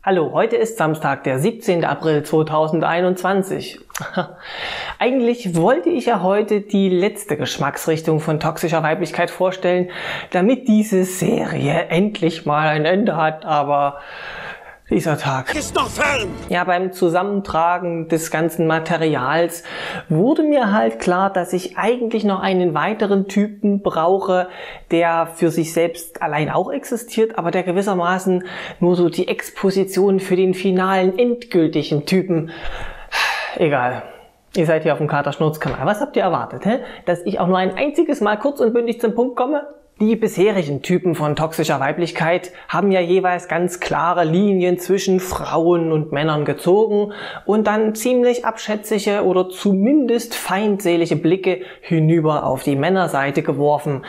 Hallo, heute ist Samstag, der 17. April 2021. Eigentlich wollte ich ja heute die letzte Geschmacksrichtung von toxischer Weiblichkeit vorstellen, damit diese Serie endlich mal ein Ende hat, aber dieser Tag ist noch fern! Ja, beim Zusammentragen des ganzen Materials wurde mir halt klar, dass ich eigentlich noch einen weiteren Typen brauche, der für sich selbst allein auch existiert, aber der gewissermaßen nur so die Exposition für den finalen, endgültigen Typen. Egal. Ihr seid hier auf dem Kater-Schnurz-Kanal. Was habt ihr erwartet, hä? Dass ich auch nur ein einziges Mal kurz und bündig zum Punkt komme? Die bisherigen Typen von toxischer Weiblichkeit haben ja jeweils ganz klare Linien zwischen Frauen und Männern gezogen und dann ziemlich abschätzige oder zumindest feindselige Blicke hinüber auf die Männerseite geworfen.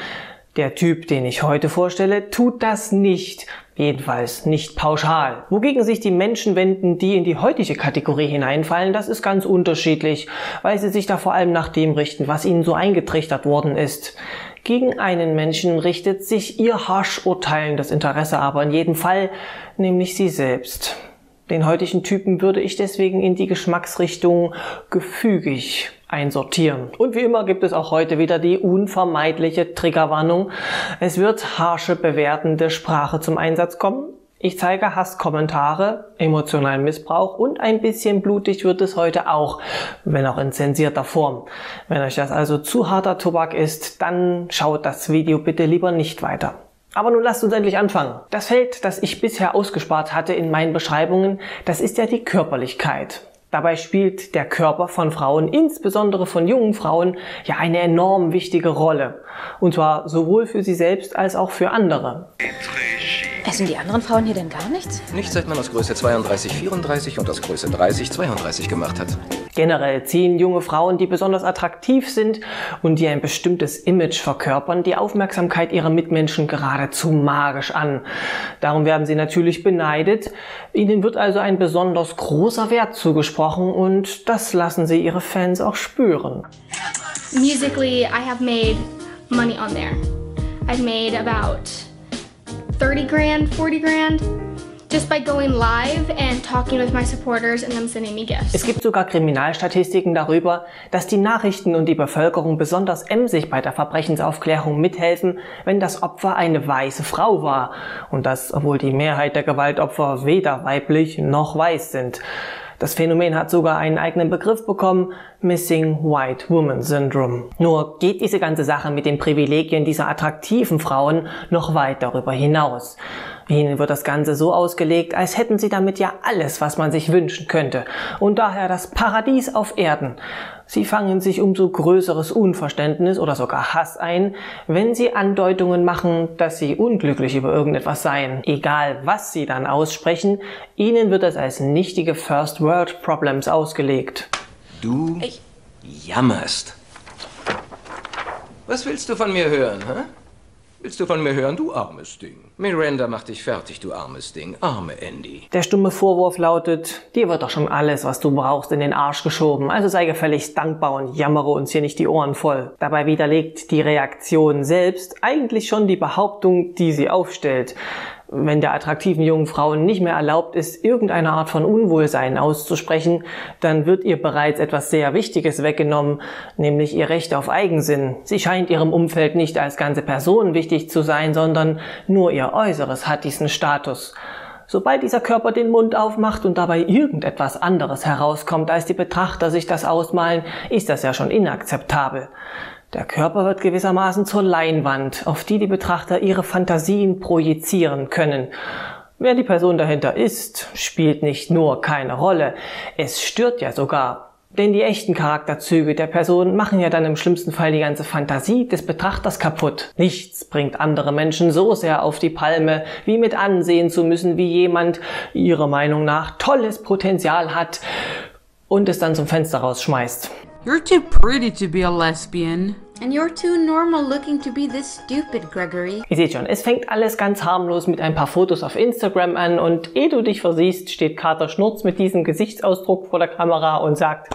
Der Typ, den ich heute vorstelle, tut das nicht. Jedenfalls nicht pauschal. Wogegen sich die Menschen wenden, die in die heutige Kategorie hineinfallen, das ist ganz unterschiedlich, weil sie sich da vor allem nach dem richten, was ihnen so eingetrichtert worden ist. Gegen einen Menschen richtet sich ihr harsch urteilendes Interesse aber in jedem Fall, nämlich sie selbst. Den heutigen Typen würde ich deswegen in die Geschmacksrichtung gefügig einsortieren. Und wie immer gibt es auch heute wieder die unvermeidliche Triggerwarnung. Es wird harsche, bewertende Sprache zum Einsatz kommen. Ich zeige Hasskommentare, emotionalen Missbrauch und ein bisschen blutig wird es heute auch, wenn auch in zensierter Form. Wenn euch das also zu harter Tobak ist, dann schaut das Video bitte lieber nicht weiter. Aber nun lasst uns endlich anfangen. Das Feld, das ich bisher ausgespart hatte in meinen Beschreibungen, das ist ja die Körperlichkeit. Dabei spielt der Körper von Frauen, insbesondere von jungen Frauen, ja eine enorm wichtige Rolle. Und zwar sowohl für sie selbst als auch für andere. Essen die anderen Frauen hier denn gar nichts? Nicht seit man aus Größe 32, 34 und aus Größe 30, 32 gemacht hat. Generell ziehen junge Frauen, die besonders attraktiv sind und die ein bestimmtes Image verkörpern, die Aufmerksamkeit ihrer Mitmenschen geradezu magisch an. Darum werden sie natürlich beneidet. Ihnen wird also ein besonders großer Wert zugesprochen und das lassen sie ihre Fans auch spüren. Musically, I have made money on there. I've made about 30 grand, 40 grand, just by going live and talking with my supporters and them sending me gifts. Es gibt sogar Kriminalstatistiken darüber, dass die Nachrichten und die Bevölkerung besonders emsig bei der Verbrechensaufklärung mithelfen, wenn das Opfer eine weiße Frau war. Und das, obwohl die Mehrheit der Gewaltopfer weder weiblich noch weiß sind. Das Phänomen hat sogar einen eigenen Begriff bekommen, Missing White Woman Syndrome. Nur geht diese ganze Sache mit den Privilegien dieser attraktiven Frauen noch weit darüber hinaus. Ihnen wird das Ganze so ausgelegt, als hätten sie damit ja alles, was man sich wünschen könnte und daher das Paradies auf Erden. Sie fangen sich umso größeres Unverständnis oder sogar Hass ein, wenn sie Andeutungen machen, dass sie unglücklich über irgendetwas seien. Egal was sie dann aussprechen, ihnen wird das als nichtige First World Problems ausgelegt. Du jammerst. Was willst du von mir hören, hä? Willst du von mir hören, du armes Ding? Miranda macht dich fertig, du armes Ding. Arme Andy. Der stumme Vorwurf lautet, dir wird doch schon alles, was du brauchst, in den Arsch geschoben. Also sei gefälligst dankbar und jammere uns hier nicht die Ohren voll. Dabei widerlegt die Reaktion selbst eigentlich schon die Behauptung, die sie aufstellt. Wenn der attraktiven jungen Frau nicht mehr erlaubt ist, irgendeine Art von Unwohlsein auszusprechen, dann wird ihr bereits etwas sehr Wichtiges weggenommen, nämlich ihr Recht auf Eigensinn. Sie scheint ihrem Umfeld nicht als ganze Person wichtig zu sein, sondern nur ihr Äußeres hat diesen Status. Sobald dieser Körper den Mund aufmacht und dabei irgendetwas anderes herauskommt, als die Betrachter sich das ausmalen, ist das ja schon inakzeptabel. Der Körper wird gewissermaßen zur Leinwand, auf die die Betrachter ihre Fantasien projizieren können. Wer die Person dahinter ist, spielt nicht nur keine Rolle, es stört ja sogar. Denn die echten Charakterzüge der Person machen ja dann im schlimmsten Fall die ganze Fantasie des Betrachters kaputt. Nichts bringt andere Menschen so sehr auf die Palme, wie mit ansehen zu müssen, wie jemand, ihrer Meinung nach, tolles Potenzial hat und es dann zum Fenster rausschmeißt. You're too pretty to be a lesbian. And you're too normal looking to be this stupid, Gregory. Ihr seht schon, es fängt alles ganz harmlos mit ein paar Fotos auf Instagram an und ehe du dich versiehst, steht Kater Schnurz mit diesem Gesichtsausdruck vor der Kamera und sagt: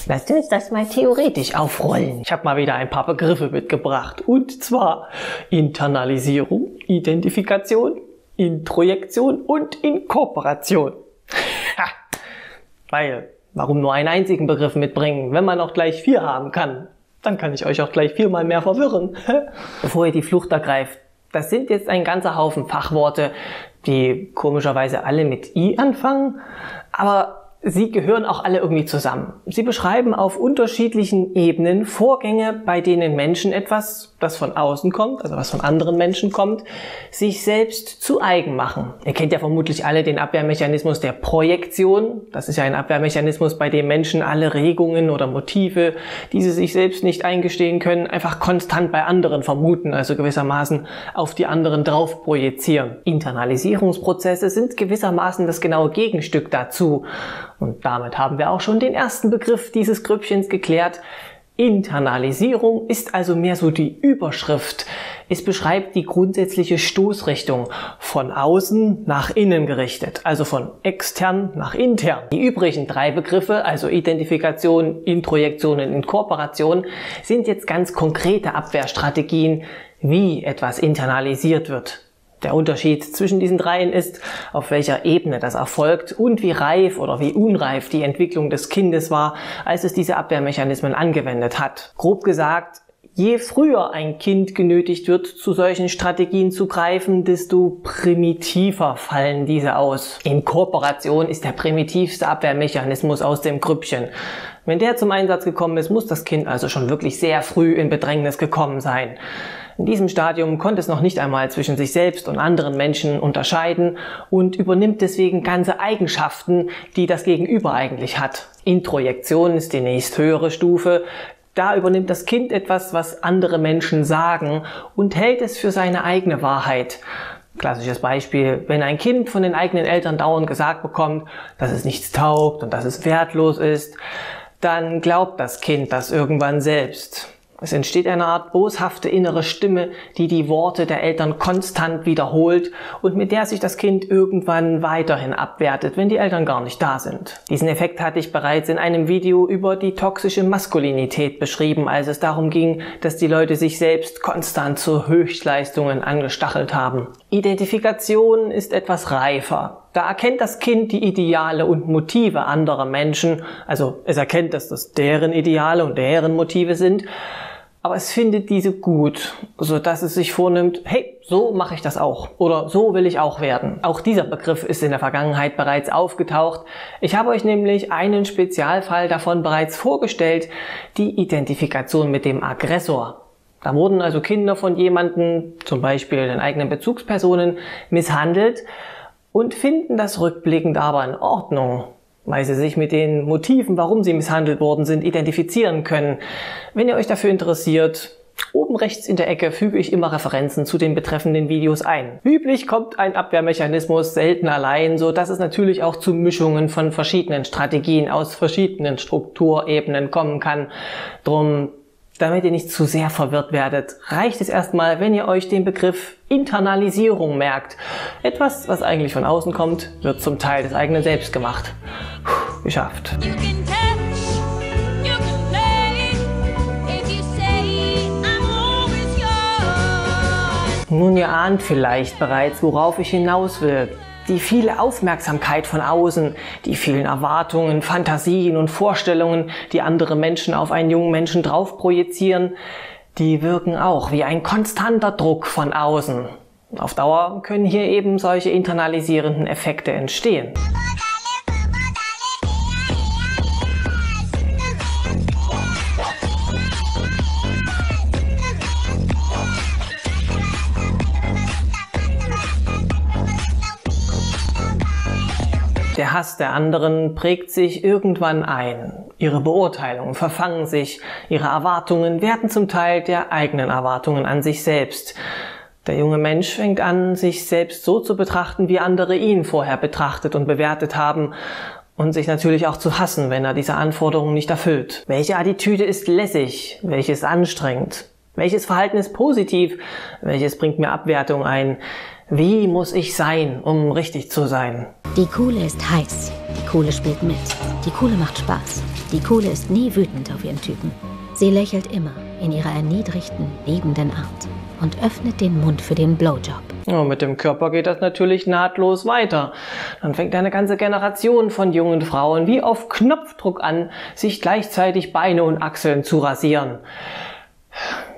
Lasst uns das mal theoretisch aufrollen. Ich habe mal wieder ein paar Begriffe mitgebracht und zwar Internalisierung, Identifikation, Introjektion und Inkorporation. Weil, warum nur einen einzigen Begriff mitbringen, wenn man auch gleich 4 haben kann? Dann kann ich euch auch gleich 4-mal mehr verwirren. Bevor ihr die Flucht ergreift, das sind jetzt ein ganzer Haufen Fachworte, die komischerweise alle mit I anfangen, aber sie gehören auch alle irgendwie zusammen. Sie beschreiben auf unterschiedlichen Ebenen Vorgänge, bei denen Menschen etwas, das von außen kommt, also was von anderen Menschen kommt, sich selbst zu eigen machen. Ihr kennt ja vermutlich alle den Abwehrmechanismus der Projektion. Das ist ja ein Abwehrmechanismus, bei dem Menschen alle Regungen oder Motive, die sie sich selbst nicht eingestehen können, einfach konstant bei anderen vermuten, also gewissermaßen auf die anderen drauf projizieren. Internalisierungsprozesse sind gewissermaßen das genaue Gegenstück dazu. Und damit haben wir auch schon den ersten Begriff dieses Grüppchens geklärt. Internalisierung ist also mehr so die Überschrift. Es beschreibt die grundsätzliche Stoßrichtung, von außen nach innen gerichtet, also von extern nach intern. Die übrigen 3 Begriffe, also Identifikation, Introjektion und Inkorporation, sind jetzt ganz konkrete Abwehrstrategien, wie etwas internalisiert wird. Der Unterschied zwischen diesen 3 ist, auf welcher Ebene das erfolgt und wie reif oder wie unreif die Entwicklung des Kindes war, als es diese Abwehrmechanismen angewendet hat. Grob gesagt, je früher ein Kind genötigt wird, zu solchen Strategien zu greifen, desto primitiver fallen diese aus. Inkorporation ist der primitivste Abwehrmechanismus aus dem Grüppchen. Wenn der zum Einsatz gekommen ist, muss das Kind also schon wirklich sehr früh in Bedrängnis gekommen sein. In diesem Stadium konnte es noch nicht einmal zwischen sich selbst und anderen Menschen unterscheiden und übernimmt deswegen ganze Eigenschaften, die das Gegenüber eigentlich hat. Introjektion ist die nächsthöhere Stufe. Da übernimmt das Kind etwas, was andere Menschen sagen und hält es für seine eigene Wahrheit. Klassisches Beispiel, wenn ein Kind von den eigenen Eltern dauernd gesagt bekommt, dass es nichts taugt und dass es wertlos ist, dann glaubt das Kind das irgendwann selbst. Es entsteht eine Art boshafte innere Stimme, die die Worte der Eltern konstant wiederholt und mit der sich das Kind irgendwann weiterhin abwertet, wenn die Eltern gar nicht da sind. Diesen Effekt hatte ich bereits in einem Video über die toxische Maskulinität beschrieben, als es darum ging, dass die Leute sich selbst konstant zu Höchstleistungen angestachelt haben. Identifikation ist etwas reifer. Da erkennt das Kind die Ideale und Motive anderer Menschen, also es erkennt, dass das deren Ideale und deren Motive sind, aber es findet diese gut, sodass es sich vornimmt, hey, so mache ich das auch oder so will ich auch werden. Auch dieser Begriff ist in der Vergangenheit bereits aufgetaucht. Ich habe euch nämlich einen Spezialfall davon bereits vorgestellt, die Identifikation mit dem Aggressor. Da wurden also Kinder von jemandem, zum Beispiel den eigenen Bezugspersonen, misshandelt und finden das rückblickend aber in Ordnung, weil sie sich mit den Motiven, warum sie misshandelt worden sind, identifizieren können. Wenn ihr euch dafür interessiert, oben rechts in der Ecke füge ich immer Referenzen zu den betreffenden Videos ein. Üblich kommt ein Abwehrmechanismus selten allein, so dass es natürlich auch zu Mischungen von verschiedenen Strategien aus verschiedenen Strukturebenen kommen kann. Drum, damit ihr nicht zu sehr verwirrt werdet, reicht es erstmal, wenn ihr euch den Begriff Internalisierung merkt. Etwas, was eigentlich von außen kommt, wird zum Teil des eigenen Selbst gemacht. Geschafft. Nun, ihr ahnt vielleicht bereits, worauf ich hinaus will. Die viele Aufmerksamkeit von außen, die vielen Erwartungen, Fantasien und Vorstellungen, die andere Menschen auf einen jungen Menschen drauf projizieren, die wirken auch wie ein konstanter Druck von außen. Auf Dauer können hier eben solche internalisierenden Effekte entstehen. Der Hass der anderen prägt sich irgendwann ein. Ihre Beurteilungen verfangen sich, ihre Erwartungen werden zum Teil der eigenen Erwartungen an sich selbst. Der junge Mensch fängt an, sich selbst so zu betrachten, wie andere ihn vorher betrachtet und bewertet haben und sich natürlich auch zu hassen, wenn er diese Anforderungen nicht erfüllt. Welche Attitüde ist lässig? Welches anstrengend? Welches Verhalten ist positiv? Welches bringt mir Abwertung ein? Wie muss ich sein, um richtig zu sein? Die Coole ist heiß. Die Coole spielt mit. Die Coole macht Spaß. Die Coole ist nie wütend auf ihren Typen. Sie lächelt immer in ihrer erniedrigten, liebenden Art. und öffnet den Mund für den Blowjob. Ja, mit dem Körper geht das natürlich nahtlos weiter. Dann fängt eine ganze Generation von jungen Frauen wie auf Knopfdruck an, sich gleichzeitig Beine und Achseln zu rasieren.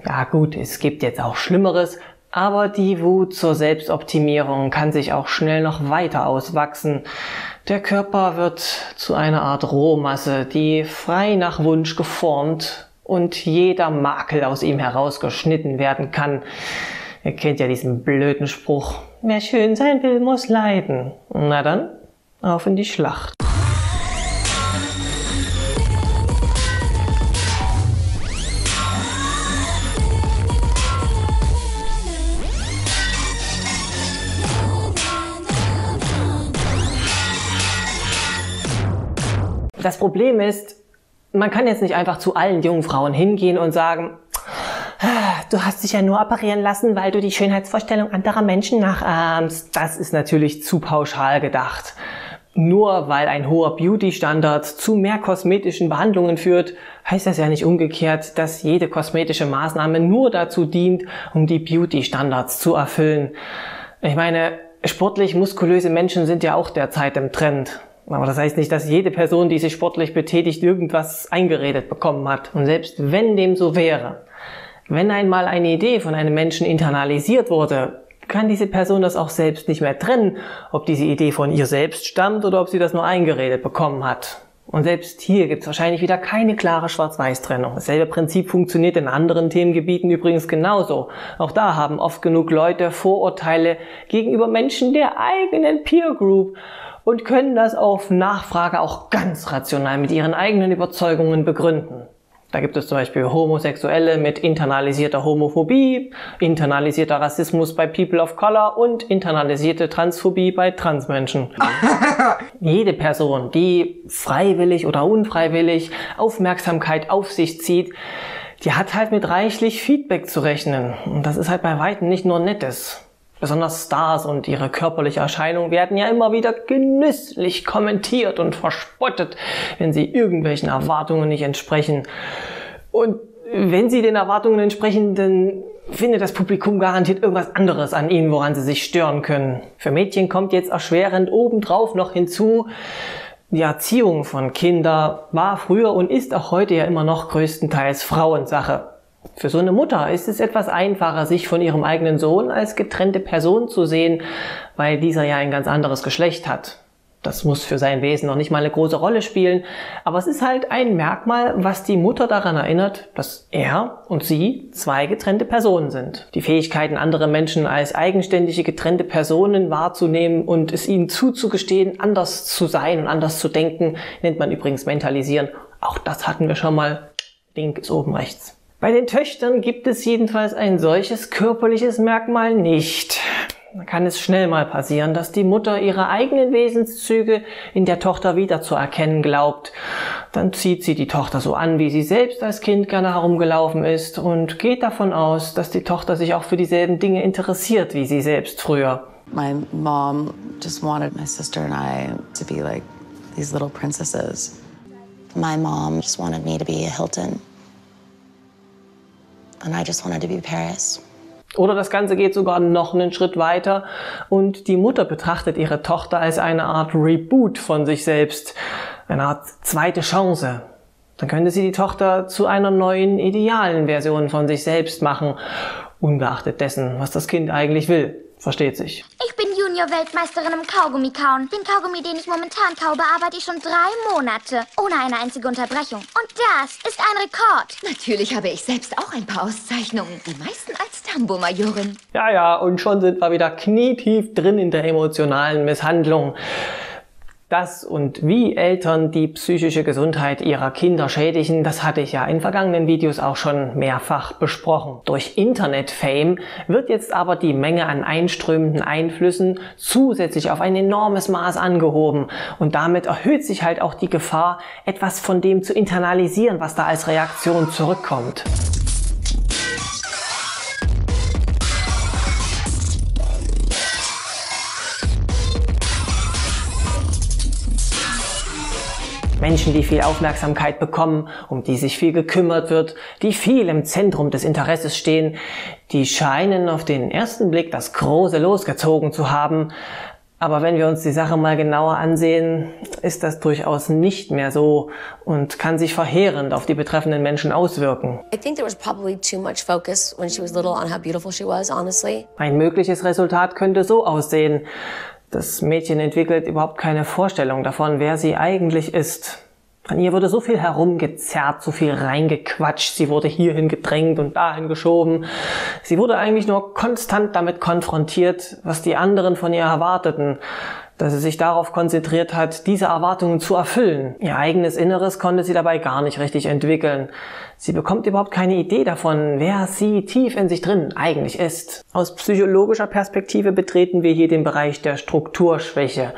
Ja gut, es gibt jetzt auch Schlimmeres, aber die Wut zur Selbstoptimierung kann sich auch schnell noch weiter auswachsen. Der Körper wird zu einer Art Rohmasse, die frei nach Wunsch geformt und jeder Makel aus ihm herausgeschnitten werden kann. Ihr kennt ja diesen blöden Spruch, wer schön sein will, muss leiden. Na dann, auf in die Schlacht. Das Problem ist, man kann jetzt nicht einfach zu allen jungen Frauen hingehen und sagen, du hast dich ja nur operieren lassen, weil du die Schönheitsvorstellung anderer Menschen nachahmst. Das ist natürlich zu pauschal gedacht. Nur weil ein hoher Beauty-Standard zu mehr kosmetischen Behandlungen führt, heißt das ja nicht umgekehrt, dass jede kosmetische Maßnahme nur dazu dient, um die Beauty-Standards zu erfüllen. Ich meine, sportlich muskulöse Menschen sind ja auch derzeit im Trend. Aber das heißt nicht, dass jede Person, die sich sportlich betätigt, irgendwas eingeredet bekommen hat. Und selbst wenn dem so wäre, wenn einmal eine Idee von einem Menschen internalisiert wurde, kann diese Person das auch selbst nicht mehr trennen, ob diese Idee von ihr selbst stammt oder ob sie das nur eingeredet bekommen hat. Und selbst hier gibt es wahrscheinlich wieder keine klare Schwarz-Weiß-Trennung. Dasselbe Prinzip funktioniert in anderen Themengebieten übrigens genauso. Auch da haben oft genug Leute Vorurteile gegenüber Menschen der eigenen Peer Group und können das auf Nachfrage auch ganz rational mit ihren eigenen Überzeugungen begründen. Da gibt es zum Beispiel Homosexuelle mit internalisierter Homophobie, internalisierter Rassismus bei People of Color und internalisierte Transphobie bei Transmenschen. Jede Person, die freiwillig oder unfreiwillig Aufmerksamkeit auf sich zieht, die hat halt mit reichlich Feedback zu rechnen. Und das ist halt bei weitem nicht nur Nettes. Besonders Stars und ihre körperliche Erscheinung werden ja immer wieder genüsslich kommentiert und verspottet, wenn sie irgendwelchen Erwartungen nicht entsprechen. Und wenn sie den Erwartungen entsprechen, dann findet das Publikum garantiert irgendwas anderes an ihnen, woran sie sich stören können. Für Mädchen kommt jetzt erschwerend obendrauf noch hinzu, die Erziehung von Kindern war früher und ist auch heute ja immer noch größtenteils Frauensache. Für so eine Mutter ist es etwas einfacher, sich von ihrem eigenen Sohn als getrennte Person zu sehen, weil dieser ja ein ganz anderes Geschlecht hat. Das muss für sein Wesen noch nicht mal eine große Rolle spielen, aber es ist halt ein Merkmal, was die Mutter daran erinnert, dass er und sie zwei getrennte Personen sind. Die Fähigkeiten, andere Menschen als eigenständige getrennte Personen wahrzunehmen und es ihnen zuzugestehen, anders zu sein und anders zu denken, nennt man übrigens Mentalisieren. Auch das hatten wir schon mal. Link ist oben rechts. Bei den Töchtern gibt es jedenfalls ein solches körperliches Merkmal nicht. Da kann es schnell mal passieren, dass die Mutter ihre eigenen Wesenszüge in der Tochter wiederzuerkennen glaubt. Dann zieht sie die Tochter so an, wie sie selbst als Kind gerne herumgelaufen ist und geht davon aus, dass die Tochter sich auch für dieselben Dinge interessiert, wie sie selbst früher. My mom just wanted my sister and I to be like these little princesses. My mom just wanted me to be a Hilton. And I just wanted to be Paris. Oder das Ganze geht sogar noch einen Schritt weiter und die Mutter betrachtet ihre Tochter als eine Art Reboot von sich selbst, eine Art zweite Chance. Dann könnte sie die Tochter zu einer neuen, idealen Version von sich selbst machen, ungeachtet dessen, was das Kind eigentlich will. Versteht sich. Ich bin Junior-Weltmeisterin im Kaugummi-Kauen. Den Kaugummi, den ich momentan kaue, bearbeite ich schon 3 Monate. Ohne eine einzige Unterbrechung. Und das ist ein Rekord. Natürlich habe ich selbst auch ein paar Auszeichnungen. Die meisten als Tambour-Majorin. Ja, und schon sind wir wieder knietief drin in der emotionalen Misshandlung. Das und wie Eltern die psychische Gesundheit ihrer Kinder schädigen, das hatte ich ja in vergangenen Videos auch schon mehrfach besprochen. Durch Internet-Fame wird jetzt aber die Menge an einströmenden Einflüssen zusätzlich auf ein enormes Maß angehoben und damit erhöht sich halt auch die Gefahr, etwas von dem zu internalisieren, was da als Reaktion zurückkommt. Menschen, die viel Aufmerksamkeit bekommen, um die sich viel gekümmert wird, die viel im Zentrum des Interesses stehen, die scheinen auf den ersten Blick das große Los gezogen zu haben. Aber wenn wir uns die Sache mal genauer ansehen, ist das durchaus nicht mehr so und kann sich verheerend auf die betreffenden Menschen auswirken. I think there was probably too much focus when she was little on how beautiful she was, honestly. Ein mögliches Resultat könnte so aussehen. Das Mädchen entwickelt überhaupt keine Vorstellung davon, wer sie eigentlich ist. An ihr wurde so viel herumgezerrt, so viel reingequatscht, sie wurde hierhin gedrängt und dahin geschoben. Sie wurde eigentlich nur konstant damit konfrontiert, was die anderen von ihr erwarteten, dass sie sich darauf konzentriert hat, diese Erwartungen zu erfüllen. Ihr eigenes Inneres konnte sie dabei gar nicht richtig entwickeln. Sie bekommt überhaupt keine Idee davon, wer sie tief in sich drin eigentlich ist. Aus psychologischer Perspektive betreten wir hier den Bereich der Strukturschwäche.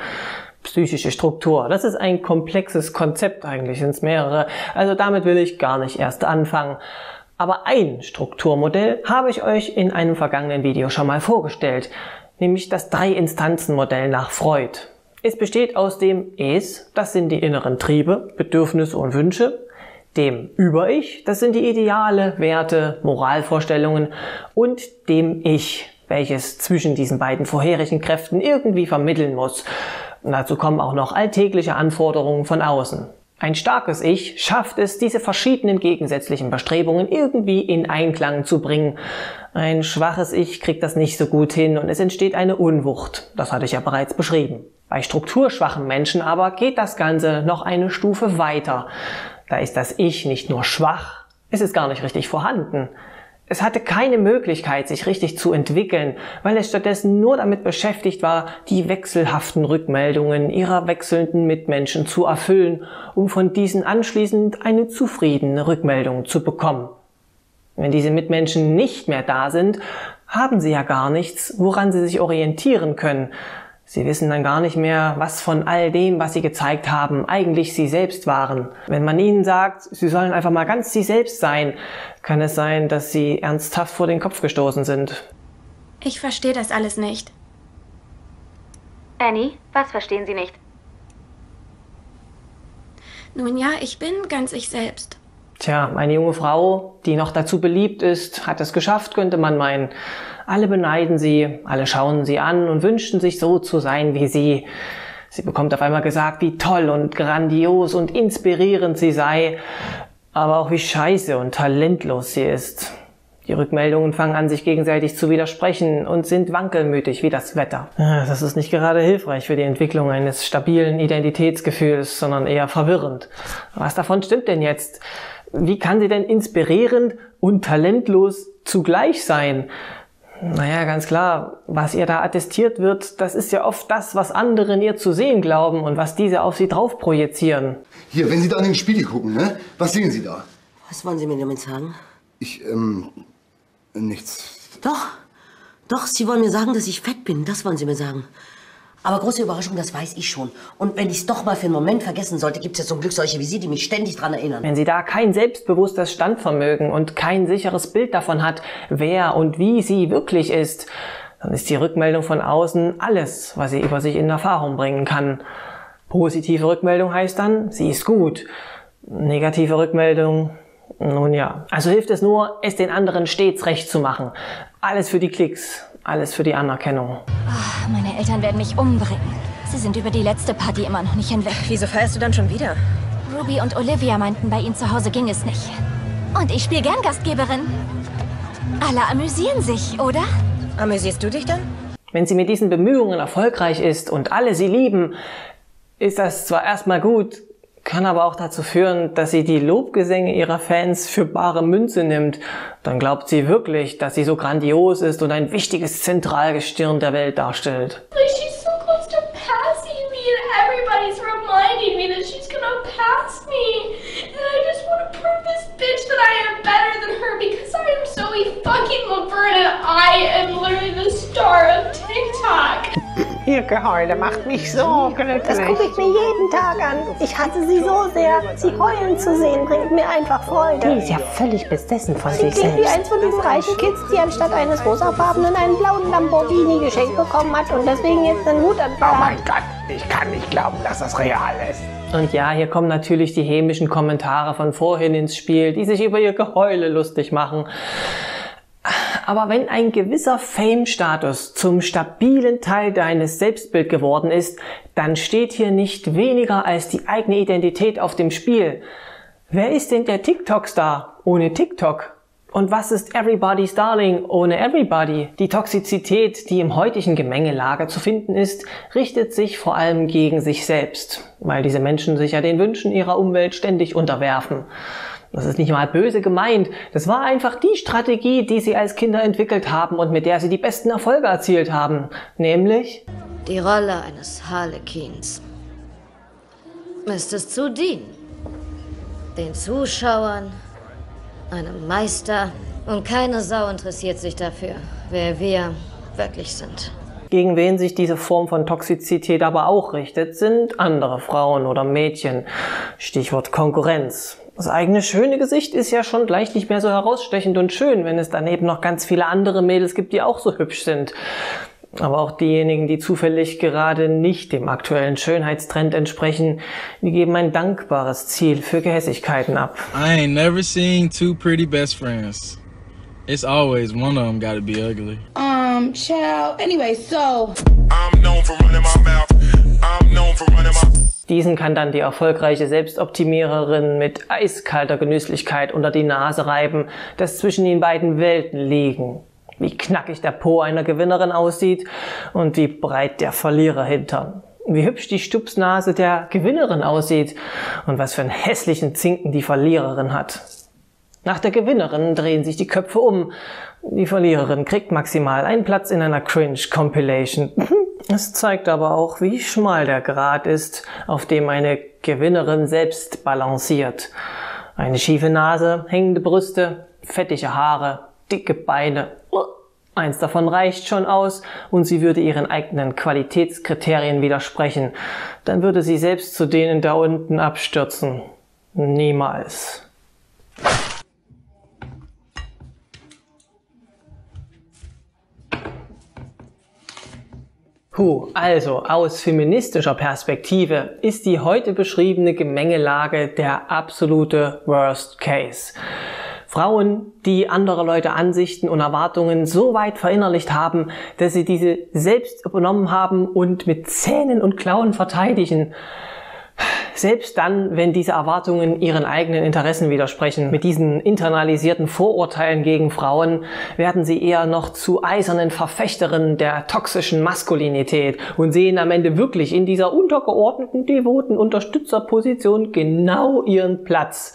Psychische Struktur. Das ist ein komplexes Konzept, eigentlich sind es mehrere. Also damit will ich gar nicht erst anfangen. Aber ein Strukturmodell habe ich euch in einem vergangenen Video schon mal vorgestellt, nämlich das 3-Instanzen-Modell nach Freud. Es besteht aus dem Es, das sind die inneren Triebe, Bedürfnisse und Wünsche, dem Über-Ich, das sind die Ideale, Werte, Moralvorstellungen und dem Ich, welches zwischen diesen beiden vorherigen Kräften irgendwie vermitteln muss. Und dazu kommen auch noch alltägliche Anforderungen von außen. Ein starkes Ich schafft es, diese verschiedenen gegensätzlichen Bestrebungen irgendwie in Einklang zu bringen. Ein schwaches Ich kriegt das nicht so gut hin und es entsteht eine Unwucht. Das hatte ich ja bereits beschrieben. Bei strukturschwachen Menschen aber geht das Ganze noch eine Stufe weiter. Da ist das Ich nicht nur schwach, es ist gar nicht richtig vorhanden. Es hatte keine Möglichkeit, sich richtig zu entwickeln, weil es stattdessen nur damit beschäftigt war, die wechselhaften Rückmeldungen ihrer wechselnden Mitmenschen zu erfüllen, um von diesen anschließend eine zufriedene Rückmeldung zu bekommen. Wenn diese Mitmenschen nicht mehr da sind, haben sie ja gar nichts, woran sie sich orientieren können. Sie wissen dann gar nicht mehr, was von all dem, was sie gezeigt haben, eigentlich sie selbst waren. Wenn man ihnen sagt, sie sollen einfach mal ganz sie selbst sein, kann es sein, dass sie ernsthaft vor den Kopf gestoßen sind. Ich verstehe das alles nicht. Annie, was verstehen Sie nicht? Nun ja, ich bin ganz ich selbst. Tja, eine junge Frau, die noch dazu beliebt ist, hat es geschafft, könnte man meinen. Alle beneiden sie, alle schauen sie an und wünschten sich so zu sein wie sie. Sie bekommt auf einmal gesagt, wie toll und grandios und inspirierend sie sei, aber auch wie scheiße und talentlos sie ist. Die Rückmeldungen fangen an, sich gegenseitig zu widersprechen und sind wankelmütig wie das Wetter. Das ist nicht gerade hilfreich für die Entwicklung eines stabilen Identitätsgefühls, sondern eher verwirrend. Was davon stimmt denn jetzt? Wie kann sie denn inspirierend und talentlos zugleich sein? Naja, ganz klar, was ihr da attestiert wird, das ist ja oft das, was andere in ihr zu sehen glauben und was diese auf sie drauf projizieren. Hier, wenn Sie da in den Spiegel gucken, ne? Was sehen Sie da? Was wollen Sie mir damit sagen? Nichts. Doch, Sie wollen mir sagen, dass ich fett bin, das wollen Sie mir sagen. Aber große Überraschung, das weiß ich schon. Und wenn ich es doch mal für einen Moment vergessen sollte, gibt es ja zum Glück solche wie Sie, die mich ständig dran erinnern. Wenn sie da kein selbstbewusstes Standvermögen und kein sicheres Bild davon hat, wer und wie sie wirklich ist, dann ist die Rückmeldung von außen alles, was sie über sich in Erfahrung bringen kann. Positive Rückmeldung heißt dann, sie ist gut. Negative Rückmeldung, nun ja. Also hilft es nur, es den anderen stets recht zu machen. Alles für die Klicks. Alles für die Anerkennung. Oh, meine Eltern werden mich umbringen. Sie sind über die letzte Party immer noch nicht hinweg. Wieso feierst du dann schon wieder? Ruby und Olivia meinten, bei ihnen zu Hause ging es nicht. Und ich spiele gern Gastgeberin. Alle amüsieren sich, oder? Amüsierst du dich dann? Wenn sie mit diesen Bemühungen erfolgreich ist und alle sie lieben, ist das zwar erstmal gut, kann aber auch dazu führen, dass sie die Lobgesänge ihrer Fans für bare Münze nimmt. Dann glaubt sie wirklich, dass sie so grandios ist und ein wichtiges Zentralgestirn der Welt darstellt. She's so close to passing me and everybody's reminding me that she's gonna pass me. And I just want to prove this bitch that I am better than her because I am Zoe fucking Laverne and I am literally the star of TikTok. Ihr Geheule macht mich so glücklich. Das gucke ich mir jeden Tag an. Ich hasse sie so sehr. Sie heulen zu sehen, bringt mir einfach Freude. Die ist ja völlig besessen von Sie sich klingt wie selbst. eins von diesen reichen Kids, die anstatt eines rosafarbenen einen blauen Lamborghini geschenkt bekommen hat und deswegen jetzt einen Wutanfall hat. Oh mein Gott, ich kann nicht glauben, dass das real ist. Und ja, hier kommen natürlich die hämischen Kommentare von vorhin ins Spiel, die sich über ihr Geheule lustig machen. Aber wenn ein gewisser Fame-Status zum stabilen Teil deines Selbstbild geworden ist, dann steht hier nicht weniger als die eigene Identität auf dem Spiel. Wer ist denn der TikTok-Star ohne TikTok? Und was ist Everybody's Darling ohne Everybody? Die Toxizität, die im heutigen Gemengelage zu finden ist, richtet sich vor allem gegen sich selbst, weil diese Menschen sich ja den Wünschen ihrer Umwelt ständig unterwerfen. Das ist nicht mal böse gemeint. Das war einfach die Strategie, die sie als Kinder entwickelt haben und mit der sie die besten Erfolge erzielt haben. Nämlich die Rolle eines Harlekins ist es zu dienen, den Zuschauern, einem Meister, und keine Sau interessiert sich dafür, wer wir wirklich sind. Gegen wen sich diese Form von Toxizität aber auch richtet, sind andere Frauen oder Mädchen. Stichwort Konkurrenz. Das eigene schöne Gesicht ist ja schon gleich nicht mehr so herausstechend und schön, wenn es daneben noch ganz viele andere Mädels gibt, die auch so hübsch sind. Aber auch diejenigen, die zufällig gerade nicht dem aktuellen Schönheitstrend entsprechen, die geben ein dankbares Ziel für Gehässigkeiten ab. I ain't never seen two pretty best friends. It's always one of them gotta be ugly. Child. Anyway, so. I'm known for running my mouth. I'm known for running my... Diesen kann dann die erfolgreiche Selbstoptimiererin mit eiskalter Genüsslichkeit unter die Nase reiben, dass zwischen den beiden Welten liegen. Wie knackig der Po einer Gewinnerin aussieht und wie breit der Verliererhintern. Wie hübsch die Stupsnase der Gewinnerin aussieht und was für einen hässlichen Zinken die Verliererin hat. Nach der Gewinnerin drehen sich die Köpfe um. Die Verliererin kriegt maximal einen Platz in einer Cringe-Compilation. Es zeigt aber auch, wie schmal der Grat ist, auf dem eine Gewinnerin selbst balanciert. Eine schiefe Nase, hängende Brüste, fettige Haare, dicke Beine. Eins davon reicht schon aus und sie würde ihren eigenen Qualitätskriterien widersprechen. Dann würde sie selbst zu denen da unten abstürzen. Niemals. Also aus feministischer Perspektive ist die heute beschriebene Gemengelage der absolute Worst Case. Frauen, die andere Leute Ansichten und Erwartungen so weit verinnerlicht haben, dass sie diese selbst übernommen haben und mit Zähnen und Klauen verteidigen. Selbst dann, wenn diese Erwartungen ihren eigenen Interessen widersprechen. Mit diesen internalisierten Vorurteilen gegen Frauen werden sie eher noch zu eisernen Verfechterinnen der toxischen Maskulinität und sehen am Ende wirklich in dieser untergeordneten, devoten Unterstützerposition genau ihren Platz.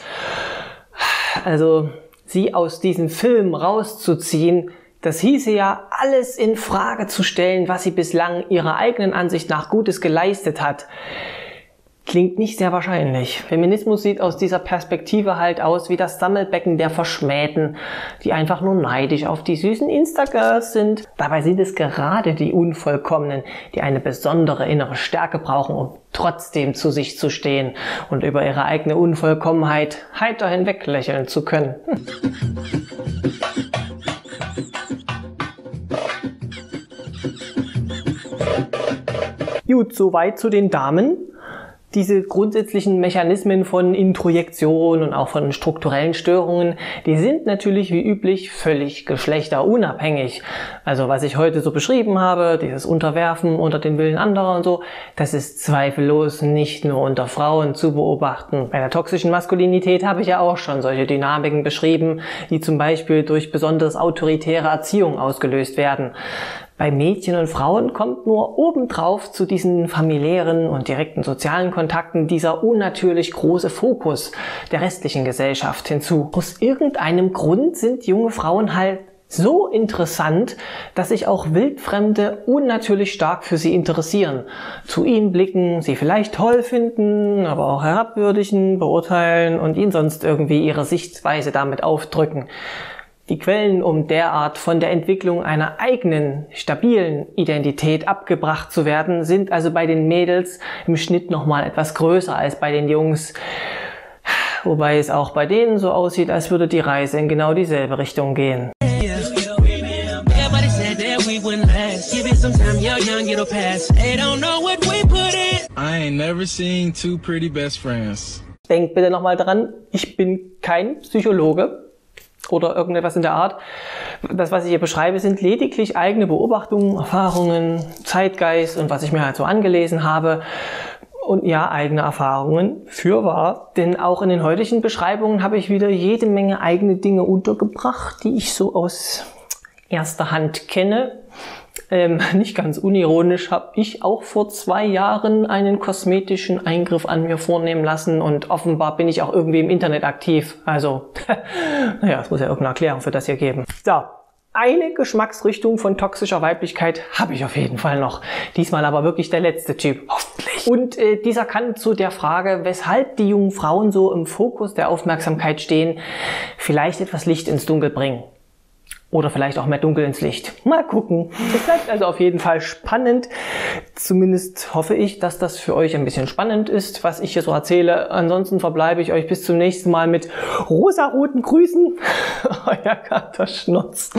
Also, sie aus diesem Film rauszuziehen, das hieße ja, alles in Frage zu stellen, was sie bislang ihrer eigenen Ansicht nach Gutes geleistet hat. Klingt nicht sehr wahrscheinlich. Feminismus sieht aus dieser Perspektive halt aus wie das Sammelbecken der Verschmähten, die einfach nur neidisch auf die süßen Instagirls sind. Dabei sind es gerade die Unvollkommenen, die eine besondere innere Stärke brauchen, um trotzdem zu sich zu stehen und über ihre eigene Unvollkommenheit heiter hinweglächeln zu können. Gut, soweit zu den Damen. Diese grundsätzlichen Mechanismen von Introjektion und auch von strukturellen Störungen, die sind natürlich wie üblich völlig geschlechterunabhängig. Also was ich heute so beschrieben habe, dieses Unterwerfen unter den Willen anderer und so, das ist zweifellos nicht nur unter Frauen zu beobachten. Bei der toxischen Maskulinität habe ich ja auch schon solche Dynamiken beschrieben, die zum Beispiel durch besonders autoritäre Erziehung ausgelöst werden. Bei Mädchen und Frauen kommt nur obendrauf zu diesen familiären und direkten sozialen Kontakten dieser unnatürlich große Fokus der restlichen Gesellschaft hinzu. Aus irgendeinem Grund sind junge Frauen halt so interessant, dass sich auch Wildfremde unnatürlich stark für sie interessieren, zu ihnen blicken, sie vielleicht toll finden, aber auch herabwürdigen, beurteilen und ihnen sonst irgendwie ihre Sichtweise damit aufdrücken. Die Quellen, um derart von der Entwicklung einer eigenen, stabilen Identität abgebracht zu werden, sind also bei den Mädels im Schnitt nochmal etwas größer als bei den Jungs. Wobei es auch bei denen so aussieht, als würde die Reise in genau dieselbe Richtung gehen. I ain't never seen two pretty best friends. Denkt bitte nochmal dran, ich bin kein Psychologe oder irgendetwas in der Art. Das, was ich hier beschreibe, sind lediglich eigene Beobachtungen, Erfahrungen, Zeitgeist und was ich mir halt so angelesen habe. Und ja, eigene Erfahrungen für wahr. Denn auch in den heutigen Beschreibungen habe ich wieder jede Menge eigene Dinge untergebracht, die ich so aus erster Hand kenne. Nicht ganz unironisch habe ich auch vor 2 Jahren einen kosmetischen Eingriff an mir vornehmen lassen und offenbar bin ich auch irgendwie im Internet aktiv. Also, naja, es muss ja irgendeine Erklärung für das hier geben. So, eine Geschmacksrichtung von toxischer Weiblichkeit habe ich auf jeden Fall noch. Diesmal aber wirklich der letzte Typ, hoffentlich. Und dieser kann zu der Frage, weshalb die jungen Frauen so im Fokus der Aufmerksamkeit stehen, vielleicht etwas Licht ins Dunkel bringen. Oder vielleicht auch mehr Dunkel ins Licht. Mal gucken. Es bleibt also auf jeden Fall spannend. Zumindest hoffe ich, dass das für euch ein bisschen spannend ist, was ich hier so erzähle. Ansonsten verbleibe ich euch bis zum nächsten Mal mit rosaroten Grüßen. Euer Kater Schnurz.